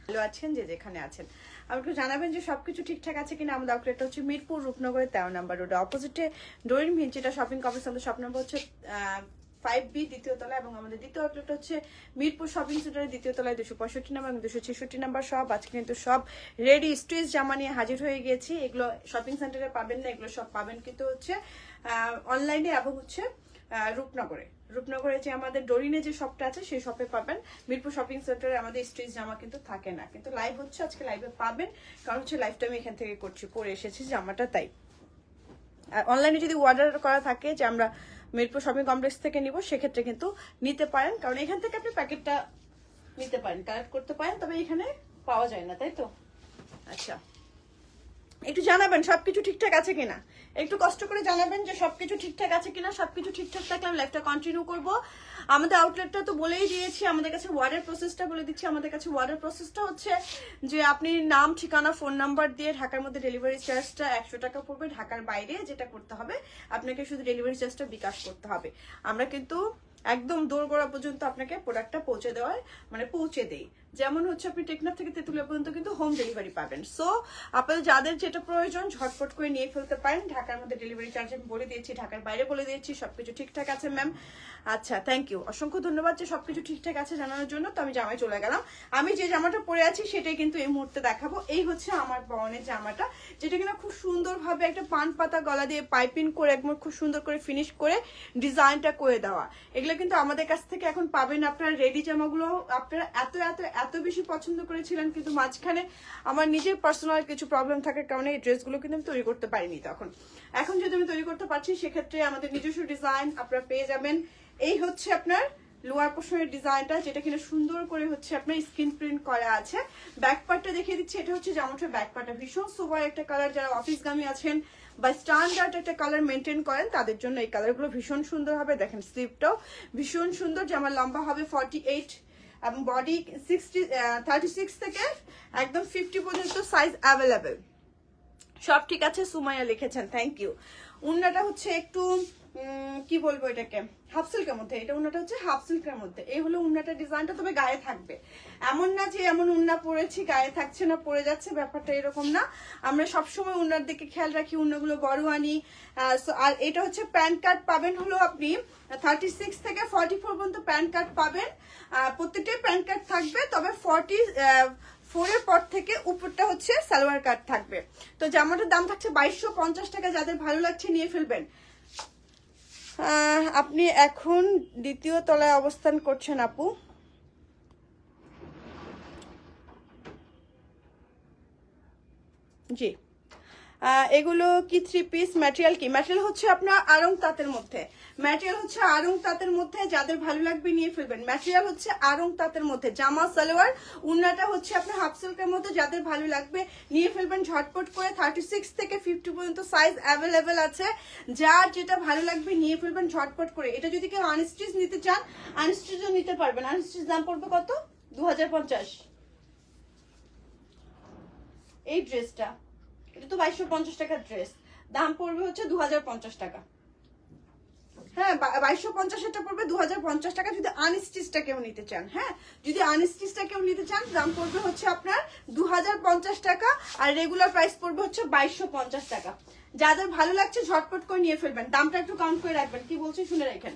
ভালো আছেন যে যেখানে আছেন আমাকে জানাবেন যে সবকিছু ঠিকঠাক আছে কিনা। আমাদের আউটলেটটা হচ্ছে মিরপুর রূপনগরের 13 নম্বর রোডে, অপোজিটে ডোরিন ভিঞ্চিটা শপিং কমপ্লেক্স। আমাদের শপ নম্বর হচ্ছে 5B দ্বিতীয় তলা, এবং আমাদের দ্বিতীয় আউটলেট হচ্ছে মিরপুর শপিং সেন্টারের দ্বিতীয় তলায় 265 নম্বর এবং 266 নম্বর সব। আজকে কিন্তু সব রেডি স্ট্রিচ জামা নিয়ে হাজির হয়ে গেছি। এগুলো শপিং সেন্টারে পাবেন না, এগুলো সব পাবেন কিন্তু হচ্ছে অনলাইনে এবং হচ্ছে রূপনগরে যে আমাদের ডোরিনে যে শপটা আছে সেই শপে পাবেন। মিরপুর শপিং সেন্টারে আমাদের স্ট্রিচ জামা কিন্তু থাকে না, কিন্তু লাইভ হচ্ছে, আজকে লাইভে পাবেন, কারণ হচ্ছে লাইভটা আমি এখান থেকে করছি, পরে এসেছি জামাটা তাই। আর অনলাইনে যদি অর্ডার করা থাকে যে আমরা মিরপুর শপিং কমপ্লেক্স থেকে নিব, সেক্ষেত্রে কিন্তু নিতে পারেন, কারণ এখান থেকে আপনি প্যাকেটটা নিতে পারেন, কালেক্ট করতে পারেন, তবে এখানে পাওয়া যায় না, তাই তো। আচ্ছা, একটু জানাবেন সবকিছু ঠিকঠাক আছে কিনা, একটু কষ্ট করে জানাবেন যে সবকিছু ঠিকঠাক আছে কিনা। সবকিছু ঠিকঠাক থাকলে আমি লাইফটা কন্টিনিউ করব। আমাদের আউটলেটটা তো বলেই দিয়েছি, আমাদের কাছে ওয়ার্ডের প্রসেসটা বলে দিচ্ছি। আমাদের কাছে ওয়ার্ডের প্রসেসটা হচ্ছে যে আপনি নাম, ঠিকানা, ফোন নাম্বার দিয়ে ঢাকার মধ্যে ডেলিভারি চার্জটা 100 টাকা পড়বে। ঢাকার বাইরে যেটা করতে হবে, আপনাকে শুধু ডেলিভারি চার্জটা বিকাশ করতে হবে। আমরা কিন্তু একদম দোরগোড়া পর্যন্ত আপনাকে প্রোডাক্টটা পৌঁছে দেই। যেমন হচ্ছে আপনি টেকনাফ থেকে তেঁতুলিয়া পর্যন্ত কিন্তু হোম ডেলিভারি পাবেন। সো আপনাদের যাদের যেটা প্রয়োজন ঝটপট করে নিয়ে ফেলতে পারেন। ঢাকার মধ্যে ডেলিভারি চার্জ আমি বলে দিয়েছি, ঢাকার বাইরে বলে দিয়েছি, সবকিছু ঠিকঠাক আছে ম্যাম। আচ্ছা, থ্যাংক ইউ, অসংখ্য ধন্যবাদ যে সবকিছু ঠিকঠাক আছে জানানোর জন্য। তো আমি জামায় চলে গেলাম। আমি যে জামাটা পরে আছি সেটাই কিন্তু এই মুহূর্তে দেখাবো। এই হচ্ছে আমার বরণের জামাটা, যেটা কিনা খুব সুন্দরভাবে একটা পান পাতা গলা দিয়ে পাইপিং করে একদম খুব সুন্দর করে ফিনিশ করে ডিজাইনটা করে দেওয়া। এগুলো কিন্তু আমাদের কাছ থেকে এখন পাবেন আপনারা। রেডি জামাগুলো আপনারা এত এত এত বেশি পছন্দ করেছিলেন, কিন্তু মাঝখানে আমার নিজের পার্সোনাল কিছু প্রবলেম থাকার কারণে এই ড্রেসগুলো কিন্তু আমি তৈরি করতে পারিনি তখন। এখন যদি আমি তৈরি করতে পারছি, সেক্ষেত্রে আমাদের নিজস্ব ডিজাইন আপনারা পেয়ে যাবেন। এই হচ্ছে আপনার লোয়ার পোর্শনের ডিজাইনটা, যেটা কিনা সুন্দর করে হচ্ছে আপনার স্ক্রিন প্রিন্ট করা আছে। ব্যাক পার্টটা দেখিয়ে দিচ্ছি, এটা হচ্ছে জামাটার ব্যাক পার্টটা ভীষণ সুপার একটা কালার। যারা অফিসগামী আছেন বা স্ট্যান্ডার্ড একটা কালার মেনটেন করেন, তাদের জন্য এই কালারগুলো ভীষণ সুন্দর হবে। দেখেন স্লিভটাও ভীষণ সুন্দর। জামার লম্বা হবে 48 এবং বডি 36 থেকে একদম 50 পর্যন্ত সাইজ অ্যাভেলেবেল। সব ঠিক আছে, সুমাইয়া লিখেছেন, থ্যাংক ইউ। উন্নাটা হচ্ছে একটু কি বলবো এটাকে, হাফ সিল্কের মধ্যে। এটা উন্নাটা হচ্ছে হাফ সিল্কের মধ্যে। এই হলো উন্নাটা ডিজাইনটা, তবে গায়ে থাকবে। এমন না যে এমন উন্না পরেছি গায়ে থাকছে না, পরে যাচ্ছে, ব্যাপারটা এরকম না। আমরা সবসময় উন্নার দিকে খেয়াল রাখি, উন্নাগুলো বড় আনি। আর এটা হচ্ছে প্যান্ট কাট পাবেন হলো আপনি 36 থেকে 44 পর্যন্ত প্যান্ট কাট পাবেন। প্রত্যেকটাই প্যান্ট কাট থাকবে, তবে 44 এর পর থেকে উপরটা হচ্ছে সালোয়ার কাট থাকবে। তো জামাটার দাম থাকছে 2250 টাকা। যাদের ভালো লাগছে নিয়ে ফেলবেন। আপনি এখন দ্বিতীয় তলায় অবস্থান করছেন আপু? জি। এগুলো কি 3 পিস? ম্যাটেরিয়াল কি? ম্যাটেরিয়াল হচ্ছে আপনার আড়ং তাঁতের মধ্যে। ম্যাটেরিয়াল হচ্ছে আড়ং তাঁতের মধ্যে, যাদের ভালো লাগবে নিয়ে ফেলবেন। ম্যাটেরিয়াল হচ্ছে আড়ং তাঁতের মধ্যে, জামা সালোয়ার। উন্নাটা হচ্ছে আপনার হাফ সিল্কের মধ্যে, যাদের ভালো লাগবে নিয়ে ফেলবেন ঝটপট করে। 36 থেকে 50 পর্যন্ত সাইজ অ্যাভেলেবেল আছে। যার যেটা ভালো লাগবে নিয়ে ফেলবেন ঝটপট করে। এটা যদি কেউ আনস্টিচ নিতে চান, আনস্টিচও নিতে পারবেন। আনস্টিচ দাম পড়বে কত? 2050। এই ড্রেসটা, এটা তো 2250 টাকার ড্রেস, দাম পড়বে হচ্ছে 2050 টাকা। হ্যাঁ, 2250 পড়বে 2050 টাকা যদি আনস্টিচটা কেউ নিতে চান। হ্যাঁ, যদি আনস্টিচটা কেউ নিতে চান, দাম পড়বে হচ্ছে আপনার 2050 টাকা। আর রেগুলার প্রাইস পড়বে হচ্ছে 2250 টাকা। যাদের ভালো লাগছে ঝটপট করে নিয়ে ফেলবেন। দামটা একটু কাউন্ট করে রাখবেন, কি বলছি শুনে রাখেন।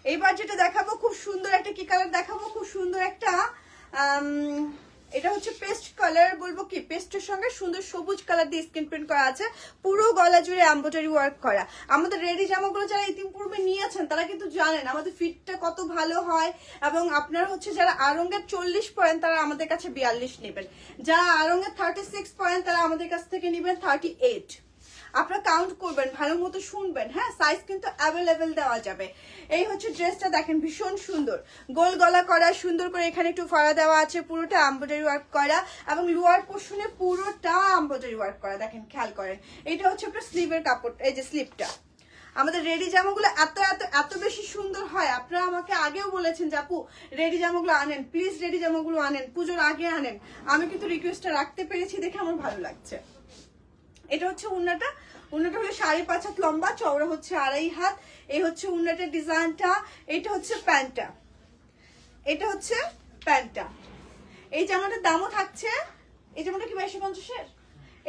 এইবার যেটা দেখাবো, খুব সুন্দর একটা কি কালার দেখাবো, খুব সুন্দর একটা এটা হচ্ছে পেস্ট কালার, বলবো কি পেস্টের সঙ্গে সুন্দর সবুজ কালার দিয়ে স্ক্রিন প্রিন্ট করা আছে। পুরো গলা জুড়ে এমব্রয়ডারি ওয়ার্ক করা। আমাদের রেডি জামাগুলো যারা ইতিপূর্বে নিয়েছেন তারা কিন্তু জানেন আমাদের ফিটটা কত ভালো হয়। এবং আপনারা হচ্ছে যারা আড়ংয়ের 40 পরেন তারা আমাদের কাছে 42 নেবেন। যারা আড়ংয়ের 36 পরেন তারা আমাদের কাছ থেকে নেবেন 38। আপনারা কাউন্ট করবেন, ভালো মতো শুনবেন। হ্যাঁ, সাইজ কিন্তু অ্যাভেলেবেল দেওয়া যাবে। এই হচ্ছে ড্রেসটা, দেখেন ভীষণ সুন্দর, গোল গলা করা, সুন্দর করে এখানে একটু ফাড়া দেওয়া আছে, পুরোটা এমব্রয়ডারি ওয়ার্ক করা এবং লোয়ার পোর্শনে পুরোটা এমব্রয়ডারি ওয়ার্ক করা। দেখেন, খেয়াল করেন, এটা হচ্ছে আপনার স্লিভের কাপড়। এই যে স্লিভটা, আমাদের রেডি জামাগুলো এত এত এত বেশি সুন্দর হয়। আপনারা আমাকে আগেও বলেছেন যে আপু রেডি জামাগুলো আনেন, প্লিজ রেডি জামাগুলো আনেন, পুজোর আগে আনেন। আমি কিন্তু রিকোয়েস্টটা রাখতে পেরেছি দেখে আমার ভালো লাগছে। এটা হচ্ছে উন্নাটা। উন্নাটা হলো 5.5 হাত লম্বা, চওড়া হচ্ছে 2.5 হাত। এই হচ্ছে উন্নাটার ডিজাইনটা। এটা হচ্ছে প্যান্টটা, এটা হচ্ছে প্যান্টটা। এই জামাটার দামও থাকছে, এই জামাটা কি 2250-এর,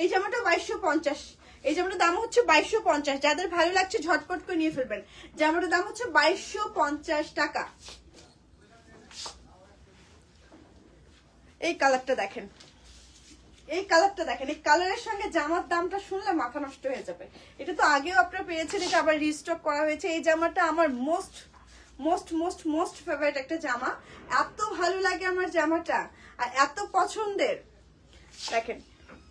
এই জামাটা 2250, এই জামাটার দাম হচ্ছে 2250। যাদের ভালো লাগছে ঝটপট করে নিয়ে ফেলবেন। জামাটার দাম হচ্ছে 2250 টাকা। এই কালারটা দেখেন, এই কালারটা দেখেন, এই কালারের সঙ্গে জামার দামটা শুনলে মাথা নষ্ট হয়ে যাবে। এটা তো আগেও আপনারা পেয়েছেন, এটা আবার রিস্টক করা হয়েছে। এই জামাটা আমার most most most most favourite একটা জামা। এত ভালো লাগে আমার জামাটা আর এত পছন্দের। দেখেন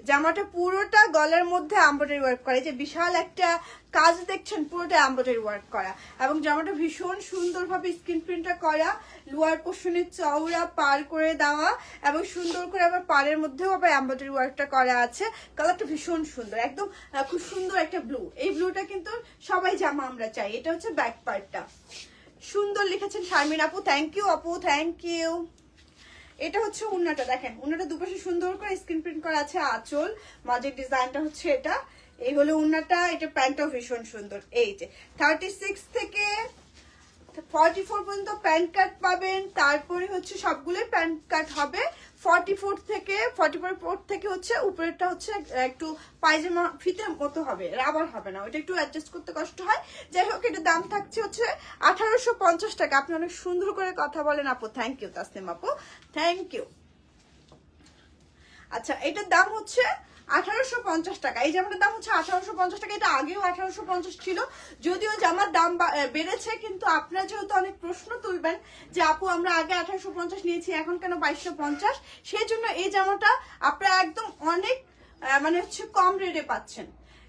জামাটা পুরোটা গলার মধ্যে এমব্রয়ডারি ওয়ার্ক করা, যে বিশাল একটা কাজ দেখছেন পুরোটা এমব্রয়ডারি ওয়ার্ক করা, এবং জামাটা ভীষণ সুন্দরভাবে স্ক্রিন প্রিন্টটা করা, লোয়ার পোর্শনে চওড়া পার করে দেওয়া, এবং সুন্দর করে আবার পাড়ের মধ্যেও আবার এমব্রয়ডারি ওয়ার্কটা করা আছে। কালারটা ভীষণ সুন্দর, একদম খুব সুন্দর একটা ব্লু। এই ব্লুটা কিন্তু সবাই জামা আমরা চাই। এটা হচ্ছে ব্যাক পার্টটা, সুন্দর লিখেছেন শারমিন আপু, থ্যাংক ইউ আপু, থ্যাংক ইউ। এটা হচ্ছে উন্নাটা, দেখেন উন্নাটা দুপাশে সুন্দর করে স্ক্রিন প্রিন্ট করা আছে, আঁচল মাঝের ডিজাইনটা হচ্ছে এটা। এই হলো উন্নাটা, এটা প্যান্টটাও ভীষণ সুন্দর। এই যে 36 থেকে 44 পর্যন্ত প্যান্ট কাট পাবেন, তারপরে হচ্ছে সবগুলোই প্যান্ট কাট হবে। 44 থেকে 44 থেকে হচ্ছে উপরেরটা হচ্ছে একটু পায়জামা ফিতের মতো হবে, রাবার হবে না, ওটা একটু অ্যাডজাস্ট করতে কষ্ট হয়। যাই হোক, এটা দাম থাকছে হচ্ছে 1850 টাকা। আপনি অনেক সুন্দর করে কথা বলেন আপু, থ্যাংক ইউ তাসনিম আপু, থ্যাংক ইউ। আচ্ছা, এটার দাম হচ্ছে 1850 টাকা। এই জামাটার দাম হচ্ছে 1850 টাকা। এটা আগেও 1850 ছিল, যদিও জামার দাম বেড়েছে, কিন্তু আপনারা যেহেতু অনেক প্রশ্ন তুলবেন যে আপু আমরা আগে 1850 নিয়েছি এখন কেন 2250, সেই জন্য এই জামাটা আপনারা একদম অনেক মানে হচ্ছে কম রেটে পাচ্ছেন।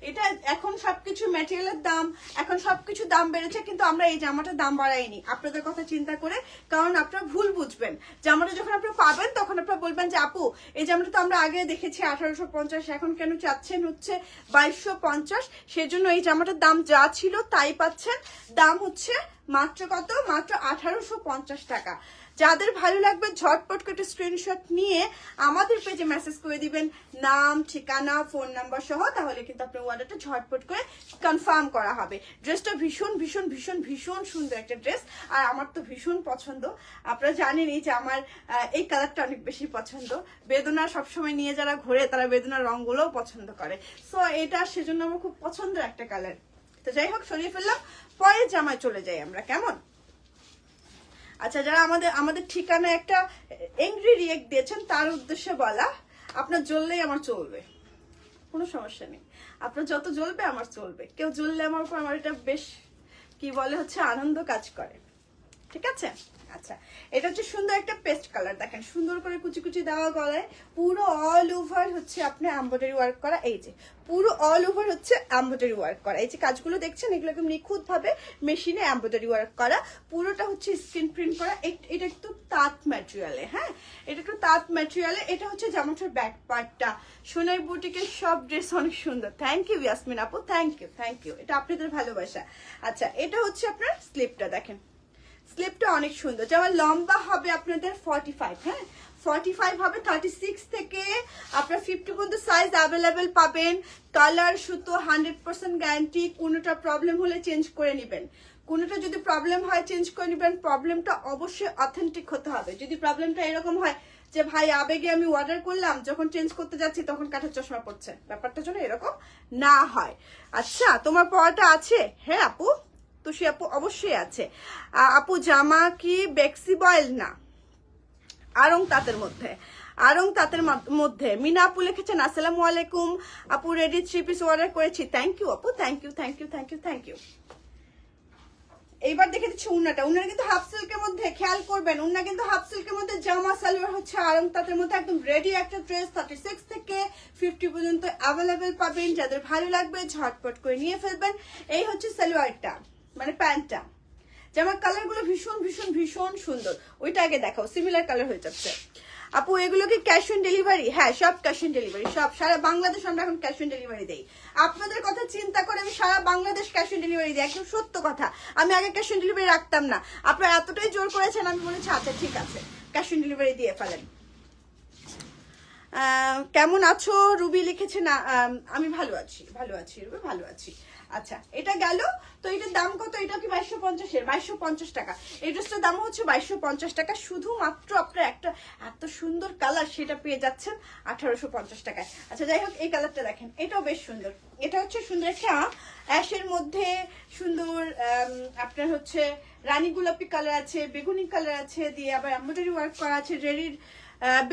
এটা এখন সবকিছু ম্যাটেরিয়ালের দাম, এখন সবকিছু দাম বেড়েছে, কিন্তু আমরা এই জামাটার দাম বাড়াইনি আপনাদের কথা চিন্তা করে, কারণ আপনারা ভুল বুঝবেন। জামাটা যখন আপনারা পাবেন তখন আপনারা বলবেন যে আপু এই জামাটা তো আমরা আগে দেখেছি 1850, এখন কেন চাচ্ছেন হচ্ছে 2250। সেজন্য এই জামাটার দাম যা ছিল তাই পাচ্ছেন। দাম হচ্ছে মাত্র কত, মাত্র 1850 টাকা। যাদের ভালো লাগবে ঝটপট করে স্ক্রিনশট নিয়ে আমাদের পেজে মেসেজ করে দিবেন নাম, ঠিকানা, ফোন নাম্বার সহ, তাহলে কিন্তু আপনার অর্ডারটা ঝটপট করে কনফার্ম করা হবে। ড্রেসটা ভীষণ ভীষণ ভীষণ ভীষণ সুন্দর একটা ড্রেস, আর আমার তো ভীষণ পছন্দ। আপনারা জানেনই যে আমার এই কালারটা অনেক বেশি পছন্দ। বেদনা সবসময় নিয়ে যারা ঘোরে তারা বেদনার রঙগুলোও পছন্দ করে, সো এটা সেজন্য আমার খুব পছন্দের একটা কালার। তো যাই হোক, সরিয়ে ফেললাম, পরের জামায় চলে যাই আমরা, কেমন? আচ্ছা, যারা আমাদের ঠিকানা একটা এংরি রিয়েক্ট দিয়েছেন তার উদ্দেশ্যে বলা, আপনার জ্বললেই আমার চলবে, কোনো সমস্যা নেই। আপনার যত জ্বলবে আমার চলবে, কেউ জ্বললে আমার উপর আমার এটা বেশ কি বলে হচ্ছে আনন্দ কাজ করে, ঠিক আছে? আচ্ছা, এটা হচ্ছে সুন্দর একটা পেস্ট কালার, দেখেন সুন্দর করে কুচি কুচি দেওয়া গলায়, পুরো অল ওভার হচ্ছে আপনার এমব্রয়ডারি ওয়ার্ক করা। এই যে পুরো অল ওভার হচ্ছে এমব্রয়ডারি ওয়ার্ক করা, এই যে কাজগুলো দেখছেন এগুলো একদম নিখুঁত ভাবে মেশিনে এমব্রয়ডারি ওয়ার্ক করা, পুরোটা হচ্ছে স্ক্রিন প্রিন্ট করা। এটা একটু তাঁত ম্যাটেরিয়ালে, হ্যাঁ এটা একটু তাঁত ম্যাটেরিয়ালে। এটা হচ্ছে জামাটার ব্যাক পার্টটা। সোনাই বুটিকের সব ড্রেস অনেক সুন্দর, থ্যাংক ইউ ইয়াসমিন আপু, থ্যাংক ইউ থ্যাংক ইউ, এটা আপনাদের ভালোবাসা। আচ্ছা, এটা হচ্ছে আপনার স্লিপটা, দেখেন স্লিপটা অনেক সুন্দর। যেমন লম্বা হবে আপনাদের 45, হ্যাঁ 45 হবে। 36 থেকে আপনার 50 পর্যন্ত সাইজ অ্যাভেলেবেল পাবেন। কালার সুতো 100% গ্যারান্টি। কোনোটা প্রবলেম হলে চেঞ্জ করে নেবেন, কোনোটা যদি প্রবলেম হয় চেঞ্জ করে নেবেন। প্রবলেমটা অবশ্যই অথেন্টিক হতে হবে। যদি প্রবলেমটা এরকম হয় যে ভাই আবেগে আমি অর্ডার করলাম, যখন চেঞ্জ করতে যাচ্ছি তখন কাঠের চশমা পড়ছে, ব্যাপারটা যেন এরকম না হয়। আচ্ছা, তোমার পড়াটা আছে? হ্যাঁ আপু, তুষি আপু অবশ্যই আছে। আপু জামা কি বেক্সি বয়েল? না, আরং তাঁতের মধ্যে, আরং তাঁতের মধ্যে। মিনা আপু লিখেছেন আসসালামু আলাইকুম আপু, রেডি 3 পিস অর্ডার করেছি। থ্যাংক ইউ আপু, thank you thank you thank you thank you. এইবার দেখে দিচ্ছি উন্নাটা। উন্নাটা কিন্তু হাফ সিল্কের মধ্যে, খেয়াল করবেন উন্না কিন্তু হাফ সিল্কের মধ্যে, জামা সালোয়ার হচ্ছে আরং তাঁতের মধ্যে, একদম রেডি একটা ড্রেস। 36 থেকে 50 পর্যন্ত অ্যাভেলেবেল পাবেন। যাদের ভালো লাগবে ঝটপট করে নিয়ে ফেলবেন। এই হচ্ছে সালোয়ারটা, মানে প্যান্টটা। জামার কালার গুলো ভীষণ ভীষণ ভীষণ সুন্দর। ওইটা আগে দেখাও, সিমিলার কালার হয়ে যাচ্ছে। আপু এগুলো কি ক্যাশ অন ডেলিভারি? হ্যাঁ, সব ক্যাশ অন ডেলিভারি, সব সারা বাংলাদেশ আমরা এখন ক্যাশ অন ডেলিভারি দেই। আপনাদের কথা চিন্তা করে আমি সারা বাংলাদেশ ক্যাশ অন ডেলিভারি দিই, একদম সত্য কথা। আমি আগে ক্যাশ অন ডেলিভারি রাখতাম না, আপনারা এতটাই জোর করেছেন আমি বলেছি আচ্ছা ঠিক আছে ক্যাশ অন ডেলিভারি দিয়ে ফেলেন। কেমন আছো রুবি লিখেছে না, আমি ভালো আছি, ভালো আছি রুবি, ভালো আছি। আচ্ছা এটা গেল। তো এটার দাম কত? এটা কি 2250-এর? 2250 টাকা। এই ড্রেসটার দাম হচ্ছে 2250 টাকা। শুধুমাত্র আপনার একটা এত সুন্দর কালার সেটা পেয়ে যাচ্ছেন 1850 টাকায়। আচ্ছা যাই হোক, এই কালারটা দেখেন, এটাও বেশ সুন্দর। এটা হচ্ছে সুন্দর একটা অ্যাশের মধ্যে সুন্দর আপনার হচ্ছে রানী গোলাপি কালার আছে, বেগুনি কালার আছে, দিয়ে আবার এমব্রয়ডারি ওয়ার্ক করা আছে। রেডির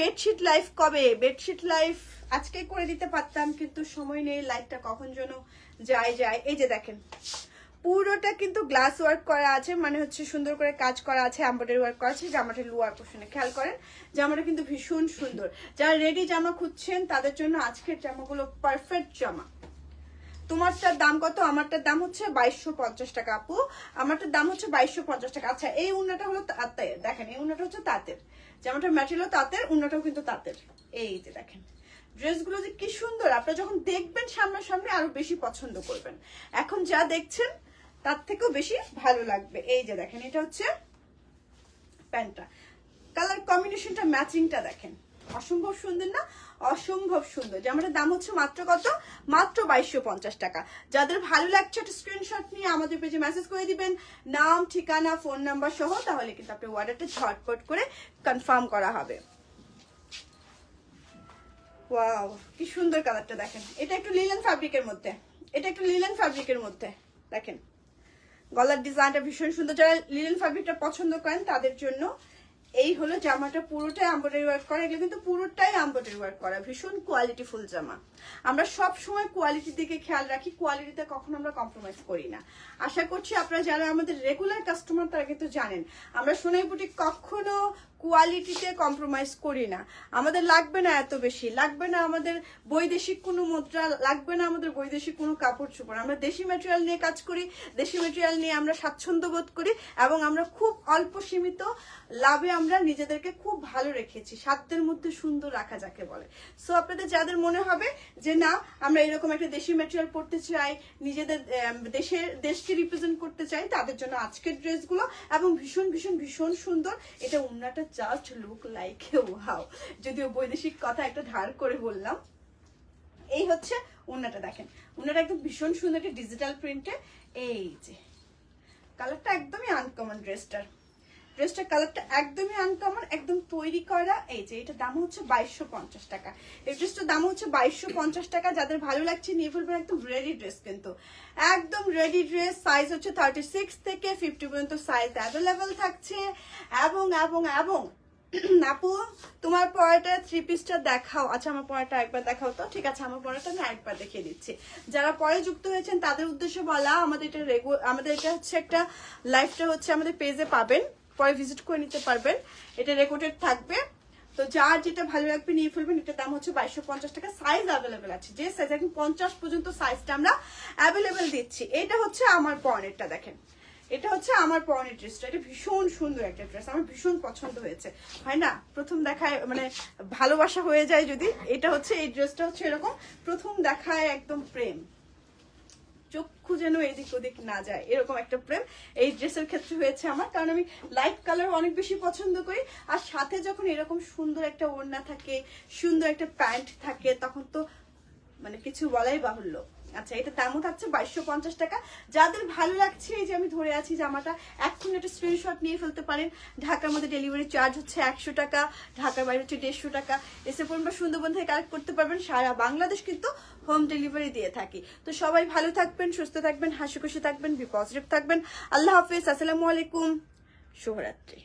বেডশিট লাইফ কবে? বেডশিট লাইফ আজকে করে দিতে পারতাম, কিন্তু সময় নেই, লাইফটা কখন যেন যায়। এই যে দেখেন, পুরোটা কিন্তু গ্লাস ওয়ার্ক করা আছে, মানে হচ্ছে সুন্দর করে কাজ করা আছে, এমব্রয়ডারি ওয়ার্ক করা আছে। জামাটার লোয়ার পোর্শনে খেয়াল করেন, জামাটা কিন্তু ভীষণ সুন্দর। যারা রেডি জামা খুঁজছেন তাদের জন্য আজকের জামাগুলো পারফেক্ট জামা। তোমারটার দাম কত? আমারটার দাম হচ্ছে 2250 টাকা আপু, আমারটার দাম হচ্ছে 2250 টাকা। আচ্ছা এই উন্নাটা হলো তাঁতের, দেখেন এই উন্নাটা হচ্ছে তাঁতের, জামাটার ম্যাটেরিয়াল তাঁতের, উন্নাটাও কিন্তু তাঁতের। এই যে দেখেন ড্রেসগুলো যে কি সুন্দর, আপনারা যখন দেখবেন সামনাসামনি আরো বেশি পছন্দ করবেন। এখন যা দেখছেন তার থেকেও বেশি ভালো লাগবে। এই যে দেখেন, এটা হচ্ছে প্যান্টটা, কালার কম্বিনেশনটা, ম্যাচিংটা দেখেন, অসম্ভব সুন্দর না? অসম্ভব সুন্দর। জামাটার দাম হচ্ছে মাত্র কত? মাত্র 2250 টাকা। যাদের ভালো লাগছে একটা স্ক্রিনশট নিয়ে আমাদের পেজে মেসেজ করে দিবেন, নাম, ঠিকানা, ফোন নাম্বার সহ, তাহলে কিন্তু আপনার অর্ডারটা ঝটপট করে কনফার্ম করা হবে। ওয়াও কি সুন্দর কালারটা দেখেন, এটা একটু লিলেন ফ্যাব্রিকের মধ্যে, এটা একটু লিলেন ফ্যাব্রিকের মধ্যে দেখেন, গলার ডিজাইনটা ভীষণ সুন্দর। যারা লিলেন ফ্যাব্রিকটা পছন্দ করেন তাদের জন্য এই হলো জামাটা, পুরোটাই এমব্রয়ডারি ওয়ার্ক করা, এগুলো কিন্তু পুরোটাই এমব্রয়ডারি ওয়ার্ক করা, ভীষণ কোয়ালিটিফুল জামা। আমরা সব সময় কোয়ালিটির দিকে খেয়াল রাখি, কোয়ালিটিতে কখনো আমরা কম্প্রোমাইজ করি না। আশা করছি আপনারা যারা আমাদের রেগুলার কাস্টমার তারা কিন্তু জানেন আমরা সোনাই বুটিক কখনো কোয়ালিটিতে কম্প্রোমাইজ করি না। আমাদের লাগবে না এত বেশি, লাগবে না আমাদের বৈদেশিক কোনো মুদ্রা, লাগবে না আমাদের বৈদেশিক কোনো কাপড় চোপড়। আমরা দেশি ম্যাটেরিয়াল নিয়ে কাজ করি, দেশি ম্যাটেরিয়াল নিয়ে আমরা স্বাচ্ছন্দ্য বোধ করি, এবং আমরা খুব অল্প সীমিত লাভে আমরা নিজেদেরকে খুব ভালো রেখেছি, সাধ্যের মধ্যে সুন্দর রাখা যাকে বলে। সো আপনাদের যাদের মনে হবে যে না আমরা এরকম একটা দেশি ম্যাটেরিয়াল পড়তে চাই, নিজেদের দেশকে রিপ্রেজেন্ট করতে চাই, তাদের জন্য আজকের ড্রেসগুলো, এবং ভীষণ ভীষণ ভীষণ সুন্দর। এটা ওন্নাটা জাস্ট লুক লাইক ওয়াও, যদিও বৈদেশিক কথা একটা ধার করে বললাম। এই হচ্ছে ওন্নাটা দেখেন, ওন্নাটা একদম ভীষণ সুন্দর একটা ডিজিটাল প্রিন্টে। এই যে কালারটা একদমই আনকমন, ড্রেসটার কালারটা একদমই আনকমন, একদম তৈরি করা। এই যে এটা দাম হচ্ছে 2250 টাকা। এই ড্রেসটার দাম হচ্ছে 2250 টাকা। যাদের ভালো লাগছে নিয়ে ফেলবেন, একদম রেডি ড্রেস, কিন্তু একদম রেডি ড্রেস। সাইজ হচ্ছে 36 থেকে 50 পর্যন্ত সাইজ অ্যাভেলেবেল থাকছে। এবং এবং এবং আপু তোমার পরাটা থ্রি পিসটা দেখাও। আচ্ছা আমার পরাটা একবার দেখাও তো। ঠিক আছে, আমার পরাটা আমি একবার দেখিয়ে দিচ্ছি। যারা পরে যুক্ত হয়েছেন তাদের উদ্দেশ্যে বলা, আমাদের এটা হচ্ছে একটা লাইভটা হচ্ছে আমাদের পেজে পাবেন, পরে ভিজিট করে নিতে পারবেন, এটা রেকর্ডেড থাকবে। তো যার যেটা ভালো লাগবে নিয়ে ফেলবেন। এটার দাম হচ্ছে 2250 টাকা। সাইজ অ্যাভেলেবেল আছে, যে সাইজ এখন 50 পর্যন্ত সাইজটা আমরা অ্যাভেলেবেল দিচ্ছি। এটা হচ্ছে আমার পরনেরটা দেখেন, এটা হচ্ছে আমার পরনের ড্রেসটা, এটা ভীষণ সুন্দর একটা ড্রেস, আমার ভীষণ পছন্দ হয়েছে। হয় না প্রথম দেখায় মানে ভালোবাসা হয়ে যায় যদি, এটা হচ্ছে এই ড্রেসটা হচ্ছে এরকম প্রথম দেখায় একদম প্রেম, চক্ষু যেন এদিক ওদিক না যায়, এরকম একটা প্রেম এই ড্রেসের ক্ষেত্রে হয়েছে আমার। কারণ আমি লাইট কালার অনেক বেশি পছন্দ করি, আর সাথে যখন এরকম সুন্দর একটা ওড়না থাকে, সুন্দর একটা প্যান্ট থাকে, তখন তো মানে কিছু বলাই বাহুল্য। আচ্ছা এটা দামও থাকছে 2250 টাকা। যাদের ভালো লাগছে, এই যে আমি ধরে আছি জামাটা, এখন একটা স্ক্রিনশট নিয়ে ফেলতে পারেন। ঢাকার মধ্যে ডেলিভারি চার্জ হচ্ছে 100 টাকা, ঢাকার বাইরে হচ্ছে 150 টাকা। এসে পড়ুন বা সুন্দরবন থেকে কালেক্ট করতে পারবেন। সারা বাংলাদেশ কিন্তু হোম ডেলিভারি দিয়ে থাকি। তো সবাই ভালো থাকবেন, সুস্থ থাকবেন, হাসি খুশি থাকবেন, বি পজিটিভ থাকবেন। আল্লাহ হাফিজ, আসসালামু আলাইকুম, শুভরাত্রি।